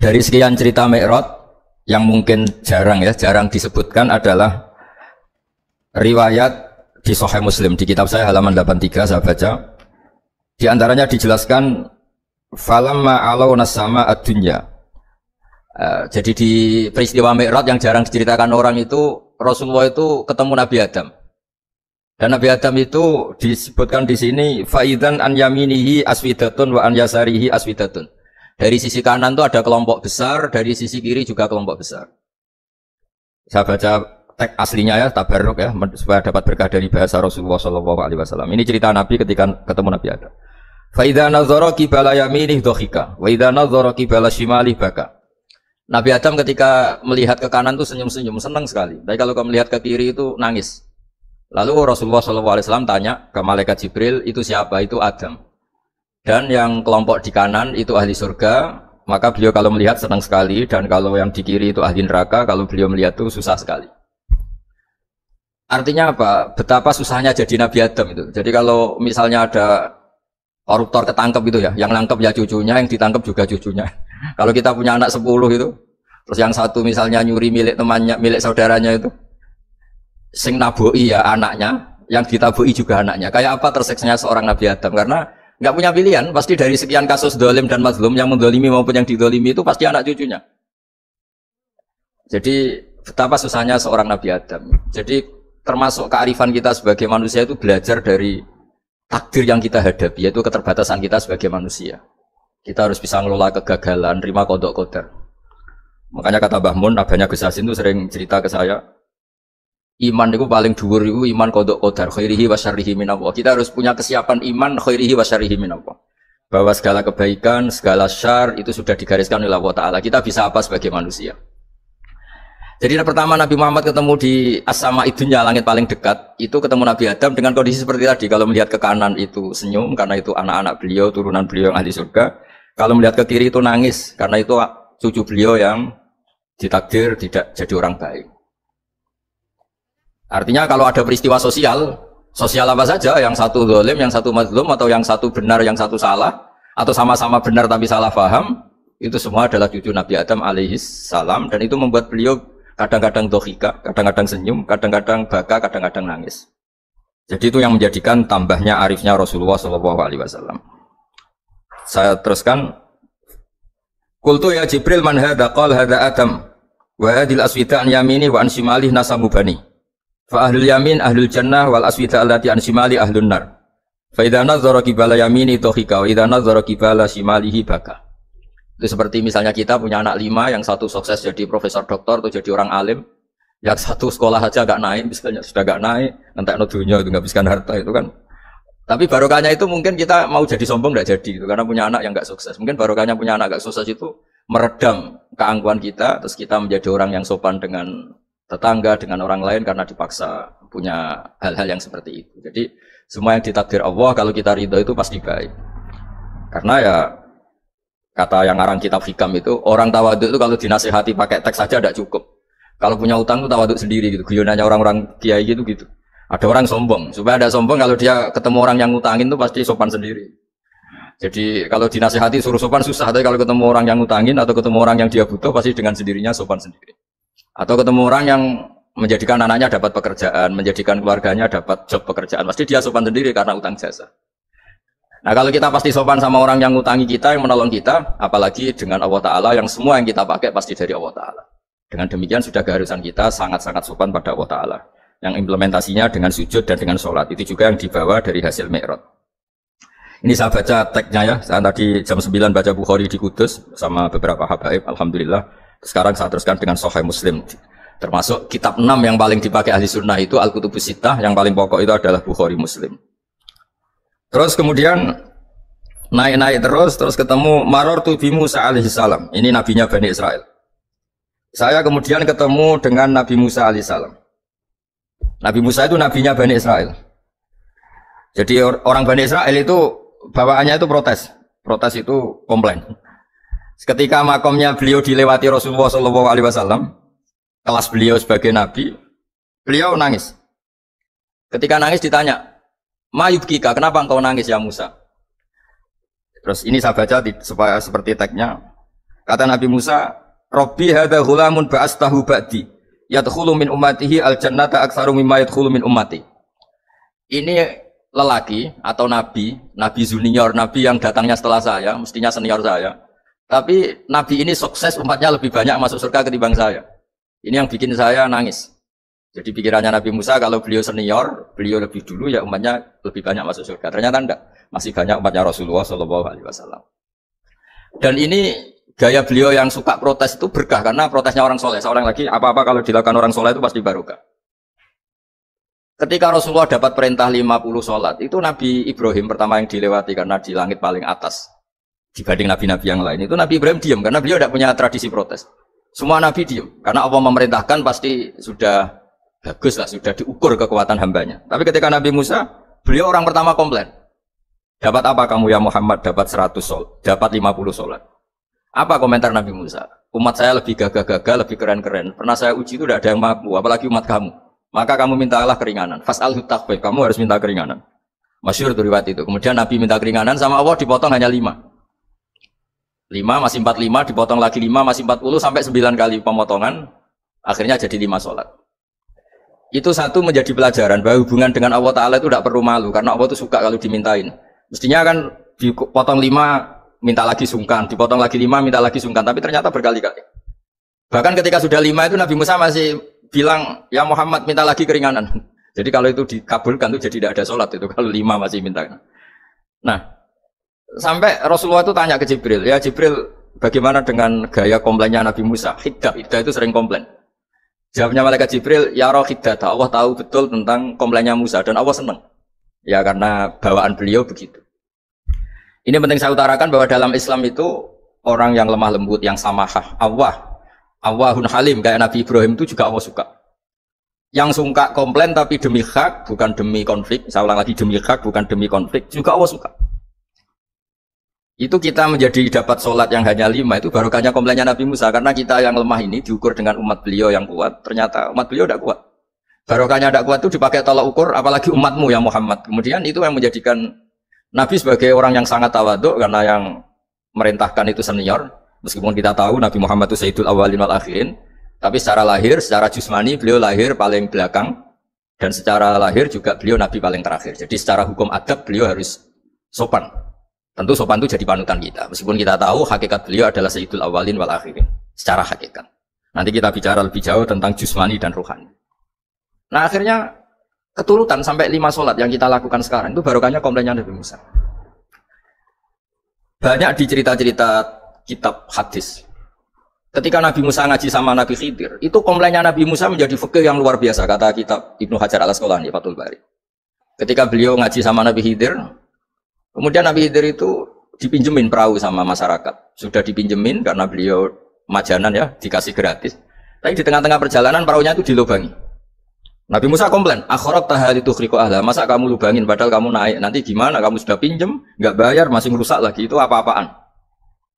Dari sekian cerita Mi'raj yang mungkin jarang disebutkan adalah riwayat di Sahih Muslim, di kitab saya halaman 83 saya baca. Di antaranya dijelaskan falamma alawna sama ad-dunya. Jadi di peristiwa Mi'raj yang jarang diceritakan orang itu, Rasulullah itu ketemu Nabi Adam. Dan Nabi Adam itu disebutkan di sini faidan an yaminihi aswidatun wa an yasarihi aswidatun. Dari sisi kanan itu ada kelompok besar, dari sisi kiri juga kelompok besar. Saya baca teks aslinya ya, tabarruk ya, supaya dapat berkah dari bahasa Rasulullah SAW. Ini cerita Nabi ketika ketemu Nabi Adam. Fa idza nazara qibala yaminih dhahika, wa idza nazara qibala shimalih baka. Nabi Adam ketika melihat ke kanan itu senyum-senyum, senang sekali. Tapi kalau melihat ke kiri itu nangis. Lalu Rasulullah SAW tanya ke malaikat Jibril, itu siapa? Itu Adam. Dan yang kelompok di kanan itu ahli surga, maka beliau kalau melihat senang sekali, dan kalau yang di kiri itu ahli neraka, kalau beliau melihat itu susah sekali. Artinya apa? Betapa susahnya jadi Nabi Adam itu. Jadi kalau misalnya ada koruptor ketangkep itu ya, yang nangkep ya cucunya, yang ditangkep juga cucunya. Kalau kita punya anak 10 itu, terus yang satu misalnya nyuri milik temannya, milik saudaranya itu, sing naboi ya anaknya, yang ditaboi juga anaknya. Kayak apa terseksanya seorang Nabi Adam? Karena nggak punya pilihan, pasti dari sekian kasus dolim dan mazlum, yang mendolimi maupun yang didolimi itu pasti anak cucunya. Jadi betapa susahnya seorang Nabi Adam. Jadi termasuk kearifan kita sebagai manusia itu belajar dari takdir yang kita hadapi, yaitu keterbatasan kita sebagai manusia. Kita harus bisa ngelola kegagalan, terima kodok qadar. Makanya kata Mbah Mun, abahnya Gus Hasin itu sering cerita ke saya, iman itu paling dhuwur itu iman kodok qadar, khairihi wa syarrihi minallah. Kita harus punya kesiapan iman khairihi wa syarrihi minallah. Bahwa segala kebaikan, segala syar itu sudah digariskan oleh Allah Ta'ala. Kita bisa apa sebagai manusia? Jadi pertama Nabi Muhammad ketemu di as-sama idunya, langit paling dekat, itu ketemu Nabi Adam dengan kondisi seperti tadi. Kalau melihat ke kanan itu senyum, karena itu anak-anak beliau, turunan beliau yang ahli surga. Kalau melihat ke kiri itu nangis, karena itu cucu beliau yang ditakdir tidak jadi orang baik. Artinya kalau ada peristiwa sosial apa saja, yang satu zalim, yang satu mazlum, atau yang satu benar, yang satu salah, atau sama-sama benar tapi salah paham, itu semua adalah cucu Nabi Adam alaihis salam, dan itu membuat beliau kadang-kadang dohika, kadang-kadang senyum, kadang-kadang baka, kadang-kadang nangis. Jadi itu yang menjadikan tambahnya arifnya Rasulullah SAW. Saya teruskan. Qultu ya Jibril man hadha qal hadha Adam wa hadhil aswida an yamini wa an shimalih nasamu bani. Fa ahlul yamin ahlul jannah wal aswida allati an shimali ahlun nar. Fa idza nazara qibala yamini dohika wa idza nazara qibala shimalihi baka. Itu seperti misalnya kita punya anak 5, yang satu sukses jadi profesor doktor atau jadi orang alim, yang satu sekolah saja gak naik, misalnya sudah gak naik, entekno dunya itu nghabiskan harta itu kan. Tapi barokahnya itu mungkin kita mau jadi sombong gak jadi itu, karena punya anak yang gak sukses. Mungkin barokahnya punya anak gak sukses itu meredam keangkuhan kita, terus kita menjadi orang yang sopan dengan tetangga, dengan orang lain karena dipaksa punya hal-hal yang seperti itu. Jadi semua yang ditakdir Allah kalau kita ridho itu pasti baik. Karena ya kata yang ngarang kitab hikam itu, orang tawaduk itu kalau dinasihati pakai teks saja tidak cukup. Kalau punya utang itu tawaduk sendiri gitu. Guyonannya orang-orang kiai gitu. Ada orang sombong, supaya ada sombong kalau dia ketemu orang yang ngutangin itu pasti sopan sendiri. Jadi kalau dinasihati suruh sopan susah, tapi kalau ketemu orang yang ngutangin atau ketemu orang yang dia butuh pasti dengan sendirinya sopan sendiri. Atau ketemu orang yang menjadikan anaknya dapat pekerjaan, menjadikan keluarganya dapat job pekerjaan, pasti dia sopan sendiri karena utang jasa. Nah kalau kita pasti sopan sama orang yang ngutangi kita, yang menolong kita, apalagi dengan Allah Ta'ala yang semua yang kita pakai pasti dari Allah Ta'ala. Dengan demikian sudah keharusan kita sangat-sangat sopan pada Allah Ta'ala. Yang implementasinya dengan sujud dan dengan sholat. Itu juga yang dibawa dari hasil Mi'raj. Ini saya baca teksnya ya. Saya tadi jam 9 baca Bukhari di Kudus sama beberapa habaib. Alhamdulillah. Sekarang saya teruskan dengan Sahih Muslim. Termasuk kitab 6 yang paling dipakai ahli sunnah itu Al-Kutubus Sittah. Yang paling pokok itu adalah Bukhari Muslim. Terus kemudian naik-naik terus ketemu Marartu bi Musa alaihi salam. Ini nabinya Bani Israel. Saya kemudian ketemu dengan Nabi Musa alaihi salam. Nabi Musa itu nabinya Bani Israel. Jadi orang Bani Israel itu bawaannya itu protes. Protes itu komplain. Ketika makomnya beliau dilewati Rasulullah SAW, kelas beliau sebagai nabi, beliau nangis. Ketika nangis ditanya, "Ma yubkika, kenapa engkau nangis ya Musa?" Terus ini saya baca supaya seperti tagnya. Kata Nabi Musa, Rabbi hadza ghulamun ba'astahu ba'di yadkhulu min ummatihi al-jannata aktsaru mimma yadkhulu min ummati. Ini lelaki atau nabi junior, nabi yang datangnya setelah saya, mestinya senior saya. Tapi nabi ini sukses, umatnya lebih banyak masuk surga ketimbang saya. Ini yang bikin saya nangis. Jadi pikirannya Nabi Musa kalau beliau senior, beliau lebih dulu ya umatnya lebih banyak masuk surga. Ternyata enggak, masih banyak umatnya Rasulullah SAW. Dan ini gaya beliau yang suka protes itu berkah karena protesnya orang soleh. Seorang lagi apa-apa kalau dilakukan orang soleh itu pasti barokah. Ketika Rasulullah dapat perintah 50 sholat, itu Nabi Ibrahim pertama yang dilewati karena di langit paling atas dibanding nabi-nabi yang lain. Itu Nabi Ibrahim diam karena beliau tidak punya tradisi protes. Semua nabi diam karena Allah memerintahkan pasti sudah bagus lah, sudah diukur kekuatan hambanya. Tapi ketika Nabi Musa, beliau orang pertama komplain. Dapat apa kamu ya Muhammad? Dapat 100 sholat, dapat 50 sholat. Apa komentar Nabi Musa? Umat saya lebih gagah-gagah, lebih keren-keren. Pernah saya uji itu tidak ada yang mampu, apalagi umat kamu. Maka kamu mintalah keringanan. Fas'alhu takhfif, kamu harus minta keringanan. Masyhur itu riwayat itu. Kemudian Nabi minta keringanan sama Allah dipotong hanya 5. 5 masih 45, dipotong lagi 5 masih 40 sampai 9 kali pemotongan. Akhirnya jadi 5 sholat. Itu satu menjadi pelajaran bahwa hubungan dengan Allah Ta'ala itu tidak perlu malu karena Allah itu suka kalau dimintain. Mestinya kan dipotong 5 minta lagi sungkan, dipotong lagi 5 minta lagi sungkan, tapi ternyata berkali-kali. Bahkan ketika sudah 5 itu Nabi Musa masih bilang, ya Muhammad minta lagi keringanan. Jadi kalau itu dikabulkan itu jadi tidak ada sholat itu kalau 5 masih minta. Nah, sampai Rasulullah itu tanya ke Jibril, ya Jibril bagaimana dengan gaya komplainnya Nabi Musa? Hiddah itu sering komplain. Jawabnya malaikat Jibril, ya roh hiddata, Allah tahu betul tentang komplainnya Musa dan Allah senang. Ya karena bawaan beliau begitu. Ini penting saya utarakan bahwa dalam Islam itu orang yang lemah lembut, yang samahah, Allahun halim kayak Nabi Ibrahim itu juga Allah suka. Yang suka komplain tapi demi hak, bukan demi konflik. Saya ulang lagi, demi hak bukan demi konflik, juga Allah suka. Itu kita menjadi dapat sholat yang hanya 5 itu barokahnya komplainnya Nabi Musa karena kita yang lemah ini diukur dengan umat beliau yang kuat, ternyata umat beliau tidak kuat. Barokahnya tidak kuat itu dipakai tolak ukur apalagi umatmu ya Muhammad. Kemudian itu yang menjadikan Nabi sebagai orang yang sangat tawaduk karena yang merintahkan itu senior. Meskipun kita tahu Nabi Muhammad itu Sayyidul Awwalin wal Akhirin, tapi secara lahir, secara jusmani beliau lahir paling belakang dan secara lahir juga beliau Nabi paling terakhir. Jadi secara hukum adab beliau harus sopan. Tentu sopan itu jadi panutan kita. Meskipun kita tahu hakikat beliau adalah Sayyidul Awwalin wal Akhirin. Secara hakikat. Nanti kita bicara lebih jauh tentang jusmani dan rohani. Nah akhirnya keturutan sampai 5 sholat yang kita lakukan sekarang itu barokahnya komplainnya Nabi Musa. Banyak di cerita-cerita kitab hadis. Ketika Nabi Musa ngaji sama Nabi Khidir, itu komplainnya Nabi Musa menjadi fikih yang luar biasa. Kata kitab Ibnu Hajar al-Asqalani, Fathul Bari. Ketika beliau ngaji sama Nabi Khidir, kemudian Nabi Khidir itu dipinjemin perahu sama masyarakat. Sudah dipinjemin karena beliau majanan ya, dikasih gratis. Tapi di tengah-tengah perjalanan perahunya itu dilubangi. Nabi Musa komplain, akhirat tahali tukhriqu ahla, masa kamu lubangin padahal kamu naik, nanti gimana, kamu sudah pinjem, nggak bayar, masih merusak lagi, itu apa-apaan.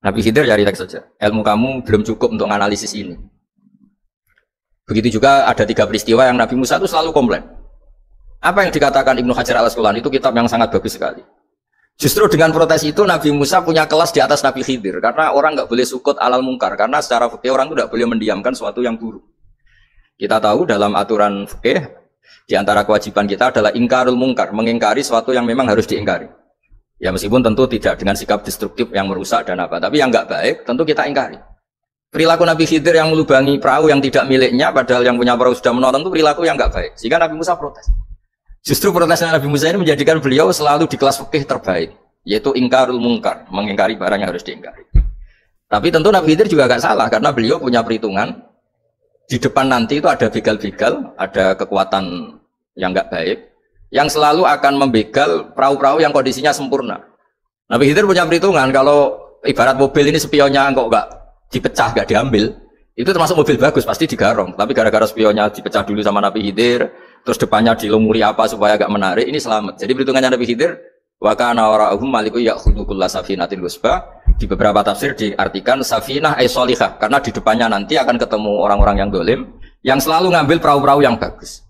Nabi Khidir cari teks saja, ilmu kamu belum cukup untuk analisis ini. Begitu juga ada 3 peristiwa yang Nabi Musa itu selalu komplain. Apa yang dikatakan Ibnu Hajar al-Asqalani itu kitab yang sangat bagus sekali. Justru dengan protes itu Nabi Musa punya kelas di atas Nabi Khidir, karena orang nggak boleh sukut alal mungkar, karena secara fikih orang itu tidak boleh mendiamkan sesuatu yang buruk. Kita tahu dalam aturan fikih di antara kewajiban kita adalah ingkarul mungkar, mengingkari sesuatu yang memang harus diingkari. Ya meskipun tentu tidak dengan sikap destruktif yang merusak dan apa, tapi yang enggak baik tentu kita ingkari. Perilaku Nabi Khidir yang melubangi perahu yang tidak miliknya padahal yang punya perahu sudah menonton itu perilaku yang enggak baik. Sehingga Nabi Musa protes. Justru protesnya Nabi Musa ini menjadikan beliau selalu di kelas fikih terbaik, yaitu ingkarul mungkar, mengingkari barang yang harus diingkari. Tapi tentu Nabi Khidir juga enggak salah karena beliau punya perhitungan. Di depan nanti itu ada begal-begal, ada kekuatan yang enggak baik, yang selalu akan membegal perahu-perahu yang kondisinya sempurna. Nabi Khidir punya perhitungan, kalau ibarat mobil ini spionnya kok enggak dipecah, enggak diambil, itu termasuk mobil bagus, pasti digarong. Tapi gara-gara spionnya dipecah dulu sama Nabi Khidir, terus depannya dilumuri apa supaya agak menarik, ini selamat. Jadi perhitungannya Nabi Khidir, wa kana wara'uhum maliku ya'khudhu kulla safinatin lusba. Di beberapa tafsir diartikan safinah ay sholihah, karena di depannya nanti akan ketemu orang-orang yang dolim yang selalu ngambil perahu-perahu yang bagus.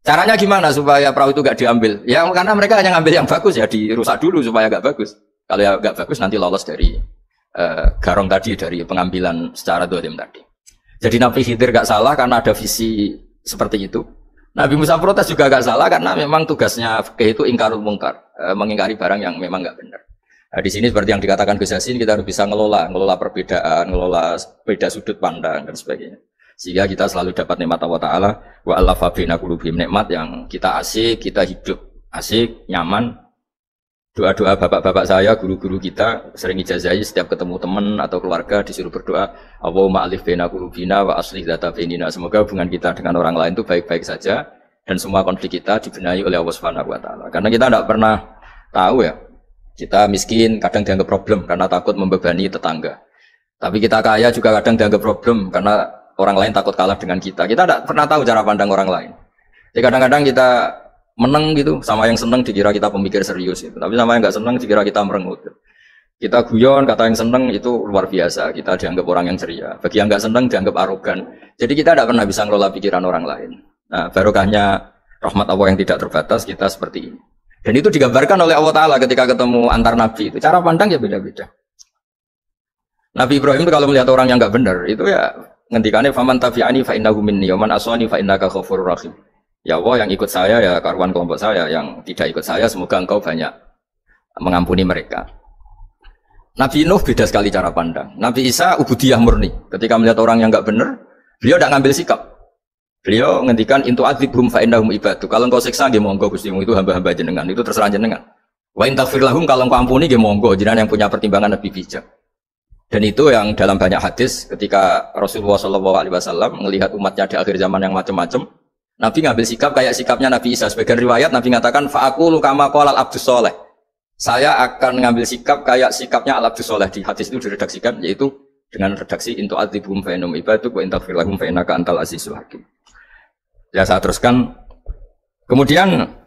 Caranya gimana supaya perahu itu gak diambil? Ya karena mereka hanya ngambil yang bagus, ya dirusak dulu supaya gak bagus. Kalau ya nggak bagus nanti lolos dari garong tadi, dari pengambilan secara dolim tadi. Jadi Nabi Khidir gak salah karena ada visi seperti itu. Nabi Musa protes juga gak salah karena memang tugasnya fikih itu ingkarul mungkar, mengingkari barang yang memang gak benar. Nah, di sini seperti yang dikatakan Gus Yassin, kita harus bisa ngelola perbedaan, ngelola beda sudut pandang dan sebagainya. Sehingga kita selalu dapat nikmat Allah Ta'ala, wa allafa baina qulubihim, nikmat yang kita asik, kita hidup asik, nyaman. Doa-doa bapak-bapak saya, guru-guru kita sering ijazahi setiap ketemu teman atau keluarga disuruh berdoa, Allahumma alif baina qulubina wa aslih dzata bainina. Semoga hubungan kita dengan orang lain itu baik-baik saja dan semua konflik kita dibenahi oleh Allah Subhanahu wa taala. Karena kita tidak pernah tahu ya. Kita miskin kadang dianggap problem karena takut membebani tetangga. Tapi kita kaya juga kadang dianggap problem karena orang lain takut kalah dengan kita. Kita tidak pernah tahu cara pandang orang lain. Jadi kadang-kadang kita menang gitu, sama yang seneng dikira kita pemikir serius gitu. Tapi sama yang nggak seneng dikira kita merengut. Kita guyon, kata yang seneng itu luar biasa. Kita dianggap orang yang ceria. Bagi yang nggak seneng dianggap arogan. Jadi kita tidak pernah bisa ngelola pikiran orang lain. Nah, barokahnya rahmat Allah yang tidak terbatas kita seperti ini. Dan itu digambarkan oleh Allah Ta'ala ketika ketemu antar Nabi itu. Cara pandang ya beda-beda. Nabi Ibrahim itu kalau melihat orang yang nggak benar itu ya ngendikannya faman tabi'ani fa innahu minni wa man aswani fa innaka ghafurur rahim. Ya Allah, yang ikut saya ya karuan kelompok saya, yang tidak ikut saya semoga engkau banyak mengampuni mereka. Nabi Nuh beda sekali cara pandang. Nabi Isa ubudiyah murni. Ketika melihat orang yang enggak benar, beliau tidak ngambil sikap. Beliau ngendikan intu adzibhum fa innahum ibadu. Kalau engkau siksa nggih monggo Gusti, itu hamba-hamba jenengan, itu terserah jenengan. Wa in taghfir lahum, kalau engkau ampuni nggih monggo, jenengan yang punya pertimbangan lebih bijak. Dan itu yang dalam banyak hadis ketika Rasulullah SAW melihat umatnya di akhir zaman yang macam-macam, Nabi ngambil sikap kayak sikapnya Nabi Isa. Sebagian riwayat Nabi mengatakan fa'aqulu kama qala al-abdus soleh. Saya akan mengambil sikap kayak sikapnya al-abdus soleh. Di hadis itu diredaksikan yaitu dengan redaksi intu adzibhum fa innahum ibaduk wa in taghfir lahum fa innaka antal azizul hakim. Ya saya teruskan. Kemudian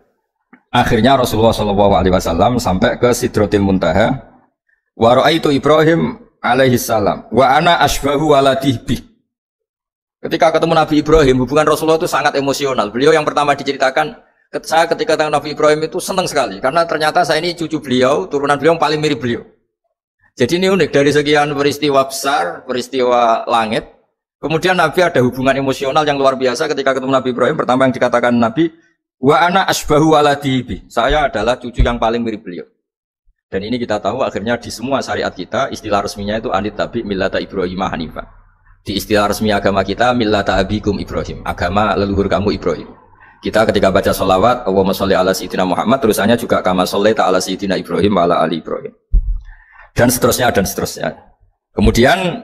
akhirnya Rasulullah SAW sampai ke Sidratil Muntaha. Wa ra'aitu Ibrahim alaihi salam wa ana asbahu waladih bih. Ketika ketemu Nabi Ibrahim, hubungan Rasulullah itu sangat emosional. Beliau yang pertama diceritakan, saya ketika ketemu Nabi Ibrahim itu senang sekali. Karena ternyata saya ini cucu beliau, turunan beliau yang paling mirip beliau. Jadi ini unik, dari sekian peristiwa besar, peristiwa langit, kemudian Nabi ada hubungan emosional yang luar biasa ketika ketemu Nabi Ibrahim. Pertama yang dikatakan Nabi, wa ana asbahu waladihi. Saya adalah cucu yang paling mirip beliau. Dan ini kita tahu akhirnya di semua syariat kita, istilah resminya itu anit tabi millata Ibrahim hanifah. Di istilah resmi agama kita millata abikum Ibrahim, agama leluhur kamu Ibrahim. Kita ketika baca sholawat Allahumma sholli ala sayyidina Muhammad, terusannya juga kama shollaita ala sayyidina Ibrahim wa ala ali Ibrahim. Dan seterusnya dan seterusnya. Kemudian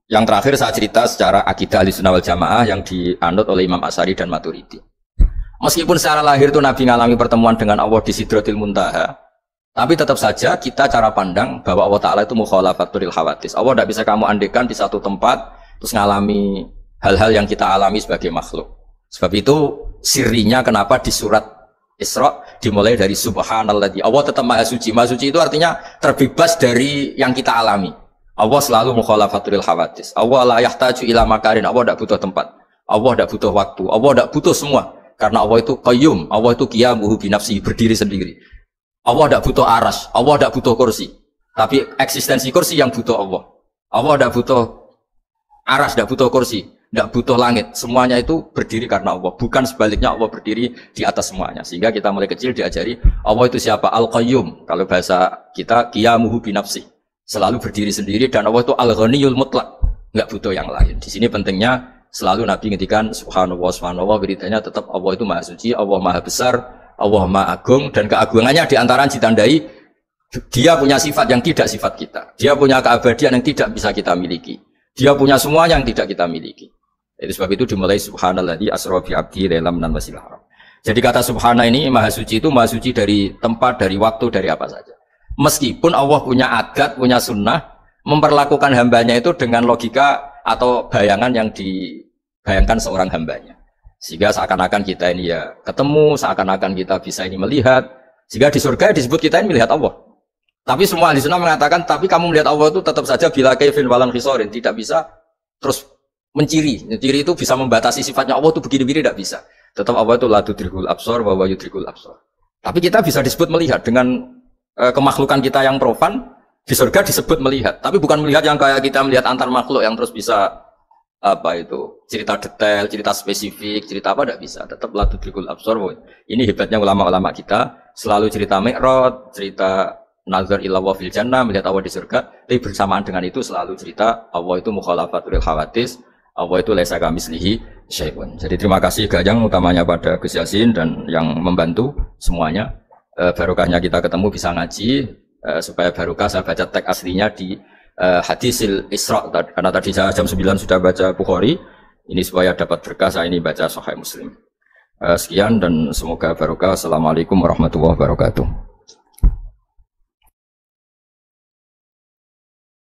yang terakhir saya cerita secara akidah Ahlussunnah wal Jamaah yang dianut oleh Imam Asy'ari dan Maturidi. Meskipun secara lahir itu Nabi ngalami pertemuan dengan Allah di Sidratil Muntaha, tapi tetap saja kita cara pandang bahwa Allah Ta'ala itu mukhalafatul hawadis. Allah tidak bisa kamu andekan di satu tempat terus ngalami hal-hal yang kita alami sebagai makhluk. Sebab itu sirinya kenapa di surat Isra dimulai dari subhanalladzi. Allah tetap maha suci. Maha suci itu artinya terbebas dari yang kita alami. Allah selalu mukhalafatul hawadis. Allah la yahtaju ila makarin. Allah tidak butuh tempat. Allah tidak butuh waktu. Allah tidak butuh semua. Karena Allah itu qayyum. Allah itu qiyamuhu binafsihi, berdiri sendiri. Allah tidak butuh aras, Allah tidak butuh kursi. Tapi eksistensi kursi yang butuh Allah. Allah tidak butuh aras, tidak butuh kursi, tidak butuh langit. Semuanya itu berdiri karena Allah. Bukan sebaliknya Allah berdiri di atas semuanya. Sehingga kita mulai kecil diajari Allah itu siapa? Al-Qayyum. Kalau bahasa kita qiyamuhu binafsi. Selalu berdiri sendiri dan Allah itu al-ghaniyul mutlak. Enggak butuh yang lain. Di sini pentingnya selalu Nabi ngendikan subhanallah beritanya tetap Allah itu maha suci, Allah maha besar, Allah Maha Agung, dan keagungannya diantara ditandai dia punya sifat yang tidak sifat kita. Dia punya keabadian yang tidak bisa kita miliki. Dia punya semua yang tidak kita miliki. Jadi sebab itu dimulai subhanalladzi asra bi 'abdihi lailam minal masjidil haram. Jadi kata subhana ini maha suci itu maha suci dari tempat, dari waktu, dari apa saja. Meskipun Allah punya adat, punya sunnah memperlakukan hambanya itu dengan logika atau bayangan yang dibayangkan seorang hambanya. Sehingga seakan-akan kita ini ya ketemu, seakan-akan kita bisa ini melihat. Sehingga di surga disebut kita ini melihat Allah. Tapi semua ahli sunnah mengatakan, tapi kamu melihat Allah itu tetap saja bila kaifin walan khisorin. Tidak bisa terus menciri. Menciri itu bisa membatasi sifatnya Allah itu begini-begini, tidak bisa. Tetap Allah itu la tudrikul absor wa huwa yudrikul absor. Tapi kita bisa disebut melihat dengan kemakhlukan kita yang profan di surga disebut melihat, tapi bukan melihat yang kayak kita melihat antar makhluk yang terus bisa apa itu cerita detail, cerita spesifik, cerita apa tidak bisa. Tetap la tudrikul absar. Ini hebatnya ulama-ulama kita, selalu cerita Mi'raj, cerita nazar ila wa fil jannah, melihat Allah di surga, tapi bersamaan dengan itu selalu cerita Allah itu mukhalafatul hawadits, Allah itu laisa kamislihi syai'un. Jadi terima kasih Gajang utamanya pada Gus Yasin dan yang membantu semuanya. Barokahnya kita ketemu bisa ngaji, supaya barokah saya baca teks aslinya di Hadisil Isra, karena tadi saya jam 9 sudah baca Bukhari, ini supaya dapat berkah saya ini baca Sahih Muslim. Sekian dan semoga barokah. Assalamualaikum warahmatullahi wabarakatuh.